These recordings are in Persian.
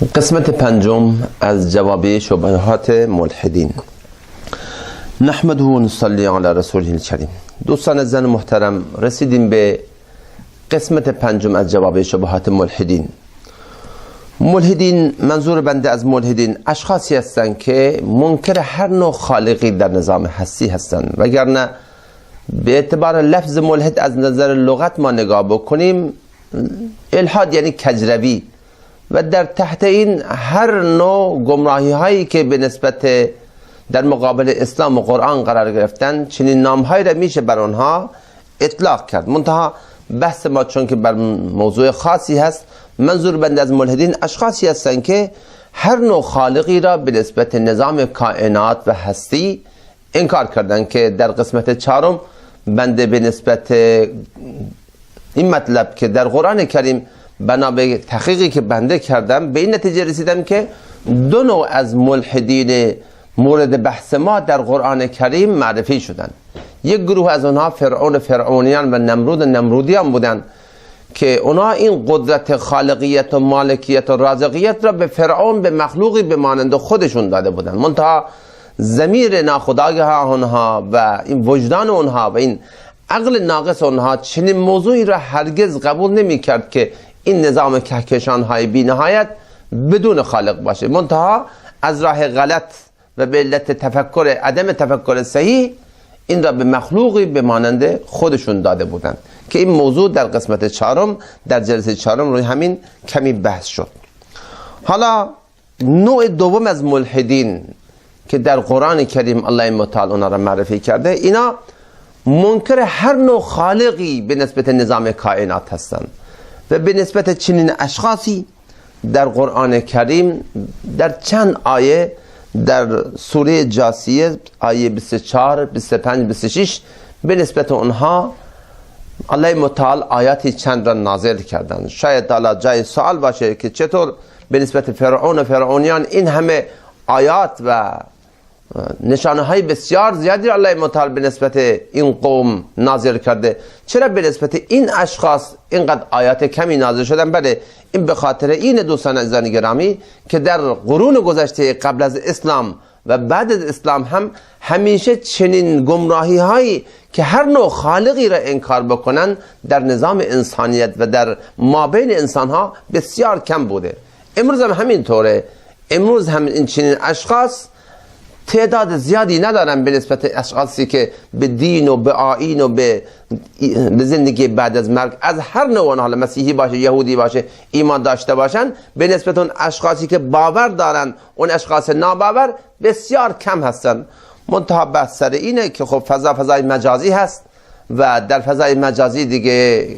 قسمت پنجم از جوابی شبهات ملحدین. نحمده و نصلی علی رسوله الکریم. دوستان زن محترم، رسیدیم به قسمت پنجم از جواب شبهات ملحدین. ملحدین، منظور بنده از ملحدین اشخاصی هستند که منکر هر نوع خالقی در نظام هستی هستند، وگرنه به اعتبار لفظ ملحد از نظر لغت ما نگاه بکنیم، الحاد یعنی کجروی، و در تحت این هر نوع گمراهی هایی که به نسبت در مقابل اسلام و قرآن قرار گرفتن، چنین نام هایی را میشه بر آنها اطلاق کرد. منتها بحث ما چون که بر موضوع خاصی هست، منظور بنده از ملحدین اشخاصی هستند که هر نوع خالقی را به نسبت نظام کائنات و هستی انکار کردن، که در قسمت چهارم بنده به نسبت این مطلب که در قرآن کریم بنا به تحقیقی که بنده کردم به این نتیجه رسیدم که دو نوع از ملحدین مورد بحث ما در قرآن کریم معرفی شدن. یک گروه از اونها فرعونیان و نمرودیان بودن که اونها این قدرت خالقیت و مالکیت و رازقیت را به فرعون، به مخلوقی به مانند خودشون داده بودن. منتها ضمیر ناخودآگاه اونها و این وجدان اونها و این عقل ناقص اونها چنین موضوعی را هرگز قبول نمی کرد که این نظام کهکشان های بی نهایت بدون خالق باشه. منتها از راه غلط و به علت عدم تفکر صحیح این را به مخلوقی به مانند خودشون داده بودند، که این موضوع در قسمت چهارم، در جلسه چهارم روی همین کمی بحث شد. حالا نوع دوم از ملحدین که در قرآن کریم الله متعال اونا را معرفی کرده، اینا منکر هر نوع خالقی به نسبت نظام کائنات هستند و به نسبت چنین اشخاصی در قرآن کریم در چند آیه در سوره جاثیه آیه 24 25 26 به نسبت اونها الله متعال آیاتی چند را نازل کردند. شاید حالا جای سوال باشه که چطور به نسبت فرعون و فرعونیان این همه آیات و نشانه های بسیار زیادی الله متعال به نسبت این قوم نازل کرده، چرا به نسبت این اشخاص اینقدر آیات کمی نازل شدن؟ بله، این به خاطر این دوستان عزیزان گرامی که در قرون گذشته قبل از اسلام و بعد از اسلام هم همیشه چنین گمراهی هایی که هر نوع خالقی را انکار بکنن در نظام انسانیت و در مابین انسان ها بسیار کم بوده. امروز هم همین طوره. امروز هم این چنین اشخاص تعداد زیادی ندارن به نسبت اشخاصی که به دین و به آیین و به زندگی بعد از مرگ از هر نوع، حالا مسیحی باشه، یهودی باشه، ایمان داشته باشن، به نسبت اون اشخاصی که باور دارن، اون اشخاص ناباور بسیار کم هستن. منتها بحث سر اینه که خب فضای مجازی هست و در فضای مجازی دیگه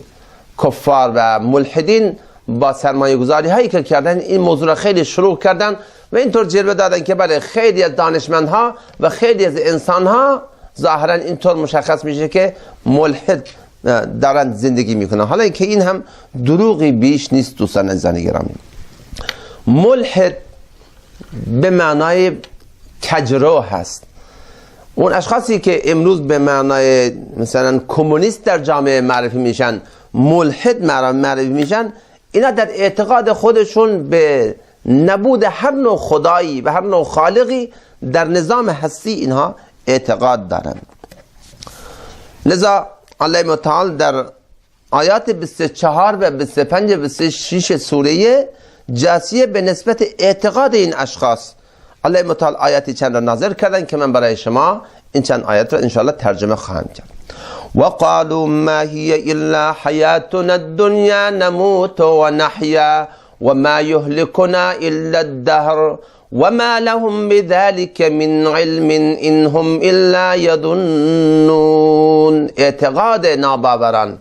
کفار و ملحدین با سرمایه گذاری هایی که کردن این موضوع را خیلی شروع کردن و اینطور جلوه دادن که برای خیلی از دانشمندها و خیلی از انسانها ظاهرا اینطور مشخص میشه که ملحد دارن زندگی میکنن. حالا اینکه این هم دروغی بیش نیست دوستان عزیزان گرامی. ملحد به معنای کجرو هست. اون اشخاصی که امروز به معنای مثلا کمونیست در جامعه معرفی میشن، ملحد معرفی میشن، اینا در اعتقاد خودشون به نبود هر نوع خدایی و هر نوع خالقی در نظام هستی اینها اعتقاد دارند. لذا الله متعال در آیات 24 و 25 و 26 سوره جاثیه به نسبت اعتقاد این اشخاص الله متعال آیاتی چند را نازل کردن که من برای شما این چند آیات را انشاءالله ترجمه خواهم کرد. وقالوا ما هي الا حياتنا الدنيا نموت ونحيا وما يهلكنا الا الدهر وما لهم بذلك من علم ان هم الا يظنون. اعتقاد ناباوران،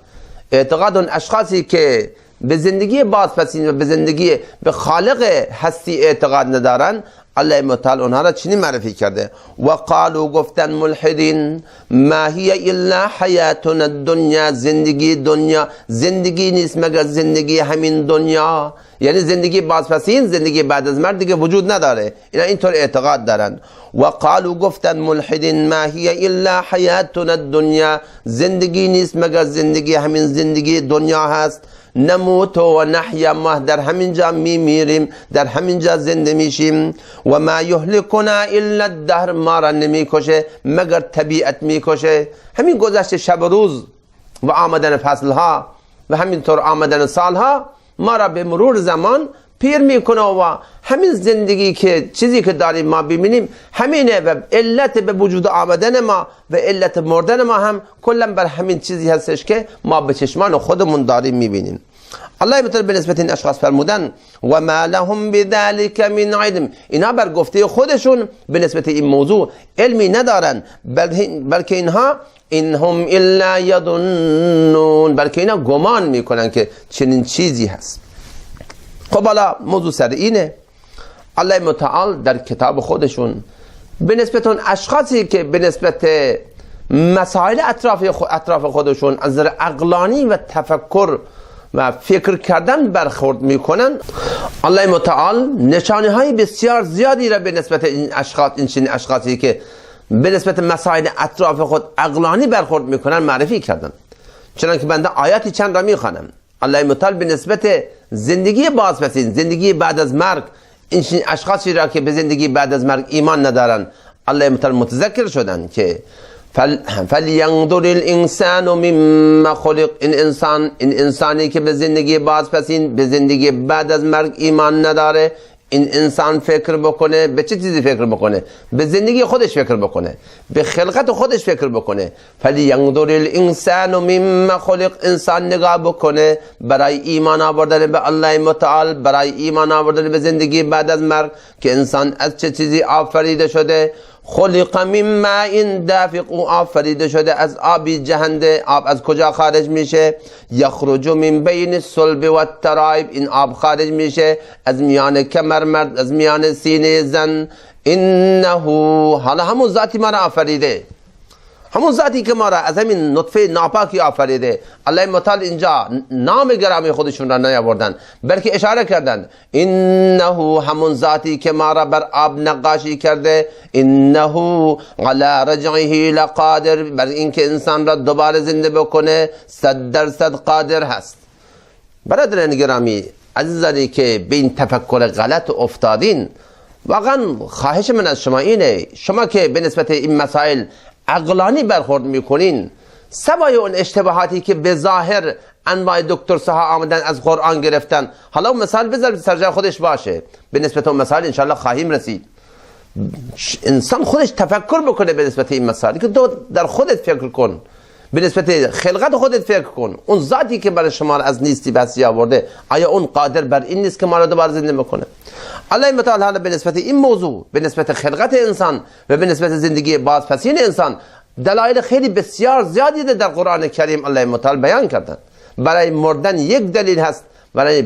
اعتقاد اون اشخاصی که به زندگی بازپسین و به زندگی به خالق هستی اعتقاد ندارن، الله متعال اونها را چنین معرفی کرده. و قالو، گفتن ملحدین، ما هی الا حیاتنا الدنیا، زندگی دنیا زندگی نیست مگر زندگی همین دنیا، یعنی زندگی بازپسین، زندگی بعد از مرگ دیگه وجود نداره. اینا اینطور اعتقاد دارن. و قالو گفتن ملحدین ما هی الا حیاتنا الدنیا، زندگی نیست مگر زندگی همین زندگی دنیا هست. نموت و نحیا، ما در همین جا میمیریم، در همین جا زنده میشیم. و ما یهلکنا الا الدهر، ما را نمیکشه مگر طبیعت میکشه. همین گذشت شب و روز و آمدن فصل ها و همینطور آمدن سال ها ما را به مرور زمان پیر میکنه و همین زندگی که چیزی که داریم ما ببینیم همینه و علت به وجود آمدن ما و علت مردن ما هم کلا بر همین چیزی هستش که ما به چشمان خودمون داریم میبینیم. الله متعال به نسبت این اشخاص فرمودن و ما لهم بذلک من علم، اینا بر گفته خودشون به نسبت این موضوع علمی ندارن، بلکه اینها هم الا یظنون، بلکه اینا گمان میکنن که چنین چیزی هست. خب حالا موضوع سر اینه الله متعال در کتاب خودشون به نسبت اون اشخاصی که به نسبت مسائل اطراف خودشون از نظر عقلانی و تفکر و فکر کردن برخورد میکنن، الله متعال نشانه های بسیار زیادی را به نسبت این اشخاصی که به نسبت مسائل اطراف خود عقلانی برخورد میکنن معرفی کردن. چنانکه بنده آیاتی چند را میخوانم. الله متعال به نسبت زندگی بازپسین، زندگی بعد از مرگ، این اشخاصی را که به زندگی بعد از مرگ ایمان ندارن، الله متعال متذکر شدن که فلینظر الانسان مما خلق، این انسانی که به زندگی بازپسین، به زندگی بعد از مرگ ایمان نداره، این انسان فکر بکنه. به چه چیزی فکر بکنه؟ به زندگی خودش فکر بکنه، به خلقت خودش فکر بکنه. فلینظر الانسان مما خلق، انسان نگاه بکنه برای ایمان آوردن به الله متعال، برای ایمان آوردن به زندگی بعد از مرگ که انسان از چه چیزی آفریده شده. خلق من ماء دافق، آفریده شده از آبی جهنده. آب از کجا خارج میشه؟ یخرج من بین الصلب و الترائب، این آب خارج میشه از میان کمر مرد، از میان سینه زن. انه، حالا همون ذاتی ما را آفریده، همون ذاتی که ما را از همین نطفه ناپاکی آفریده. الله متعال اینجا نام گرامی خودشون را نیاوردن، بلکه اشاره کردن انه، همون ذاتی که ما را بر آب نقاشی کرده. انه علی رجعه لقادر، بر اینکه انسان را دوباره زنده بکنه 100% قادر هست. برادران گرامی عزیزانی که به این تفکر غلط افتادین، واقعا خواهش من از شما اینه، شما که به نسبت این مسائل عقلانی برخورد میکنین، سوای اون اشتباهاتی که به ظاهر انواع دکترسها آمدن از قرآن گرفتن، حالا اون مثال بذار سرجای خودش باشه، به نسبت اون مثال انشاءالله خواهیم رسید. انسان خودش تفکر بکنه به نسبت این مسائل، که تو در خودت فکر کن، به نسبت خلقت خودت فکر کن. اون ذاتی که برای شما از نیستی بسی آورده، آیا اون قادر بر این نیست که ما را دوباره زنده بکنه؟ الله متعال حالا به نسبت این موضوع، به نسبت خلقت انسان و به نسبت زندگی بازپسین انسان، دلایل خیلی بسیار زیادی در قرآن کریم الله متعال بیان کردن. برای مردن یک دلیل هست،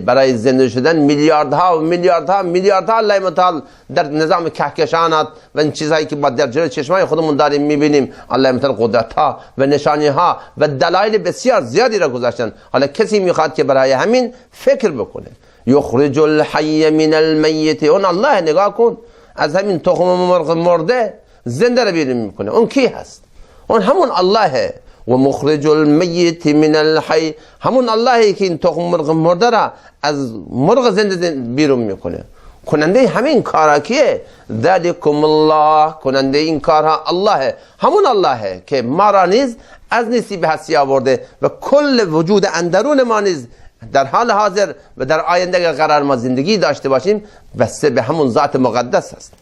برای زنده شدن میلیاردها و میلیاردها الله متعال در نظام کهکشانات و این چیزهایی که ما در جلوی چشمای خودمون داریم میبینیم، الله متعال قدرتها و نشانیها و دلایل بسیار زیادی را گذاشتن. حالا کسی میخواد که برای همین فکر بکنه. یخرج الحی من المیت، اون الله نگاه کن از همین تخم مرغ مرده زنده را بیرون میکنه. اون کی هست؟ اون همون اللهه. و مخرج المیت من الحی، همون اللهی که این تخم مرغ مرده را از مرغ زنده بیرون میکنه. کننده همین کارا کیه؟ ذالکم الله، کننده این کارها اللهه، همون اللهه که ما را نیز از نیستی به هستی آورده و کل وجود اندرون ما نیز در حال حاضر و در آینده اگر قرار ما زندگی داشته باشیم بسته به همون ذات مقدس است.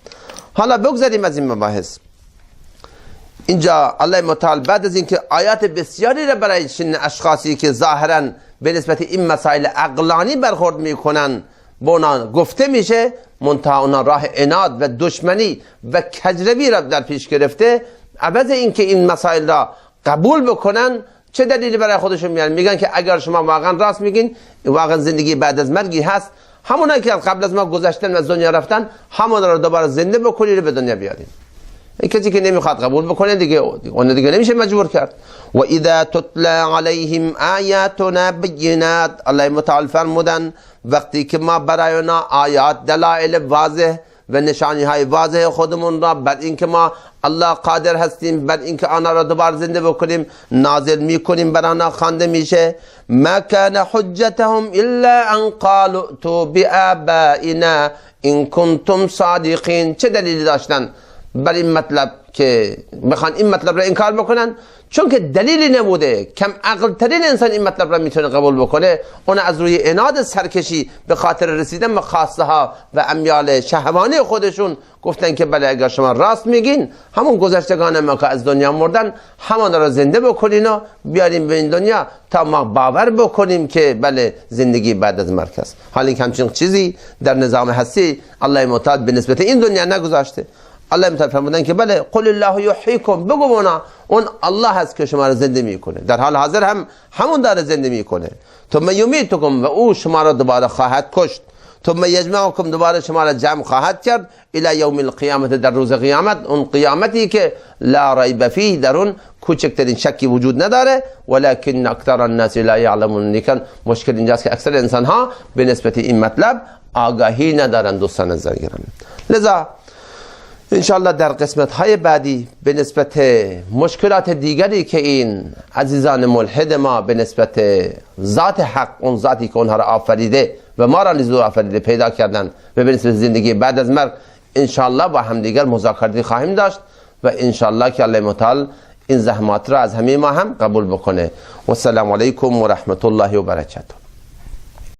حالا بگذاریم از این مباحث. اینجا الله متعال بعد از اینکه آیات بسیاری را برای چنین اشخاصی که ظاهرا به نسبت این مسائل عقلانی برخورد میکنن با اونا گفته میشه، منتها اونا راه عناد و دشمنی و کجروی را در پیش گرفته. عوض اینکه این مسائل را قبول بکنن، چه دلیلی برای خودشون میارن؟ میگن که اگر شما واقعا راست میگین، واقعا زندگی بعد از مرگی هست، همونایی که قبل از ما گذشتن و از دنیا رفتن، همون را دوباره زنده بکنید و به دنیا بیارین. کسی که نمیخواد قبول بکنه دیگه اون دیگه نمیشه مجبور کرد. و اذا تتلا علیهم آیاتنا بینات، الله متعال فرمودن وقتی که ما برای اونا آیات دلائل واضح و نشانی های واضح خودمون را بر اینکه ما الله قادر هستیم بر اینکه آنها را دوباره زنده بکنیم نازل میکنیم بر آنها خوانده میشه. ما کان حجتهم الا ان قالوا ائتوا بآبائنا ان کنتم صادقین. چه دلیلی داشتن بر این مطلب که بخوان این مطلب را انکار بکنن؟ چون که دلیلی نبوده. کم عقل ترین انسان این مطلب را میتونه قبول بکنه. اون از روی عناد سرکشی به خاطر رسیدن به خواسته ها و امیال شهوانی خودشون گفتن که بله اگر شما راست میگین همون گذشتگان ما که از دنیا مردن همان را زنده بکنین و بیاریم به این دنیا تا ما باور بکنیم که بله زندگی بعد از مرگ است. حالا این همچین چیزی در نظام هستی الله متعال به نسبت این دنیا نگذاشته. الله متعال فرمودن که بله قل الله یحییکم، بگو اون الله هست که شما را زنده میکنه، در حال حاضر هم همون داره زنده میکنه. ثم یمیتکم، و او شما را دوباره خواهد کشت. ثم یجمعکم، دوباره شما را جمع خواهد کرد الی یوم القیامت، در روز قیامت، اون قیامتی که لا ریب فیه، در اون کوچکترین شکی وجود نداره. ولکن اکثر الناس لا یعلمون، لیکن مشکل اینجاست که اکثر انسان ها به نسبت این مطلب آگاهی ندارن. دوستان عزیز گرامی، لذا انشاءالله در قسمت های بعدی به نسبت مشکلات دیگری که این عزیزان ملحد ما به نسبت ذات حق، اون ذاتی که اونها را آفریده و ما را نیز آفریده پیدا کردن و به نسبت زندگی بعد از مرگ انشاءالله با همدیگر مذاکره خواهیم داشت و انشاءالله که الله متعال این زحمات را از همه ما هم قبول بکنه. و السلام علیکم و رحمت الله و برکاته.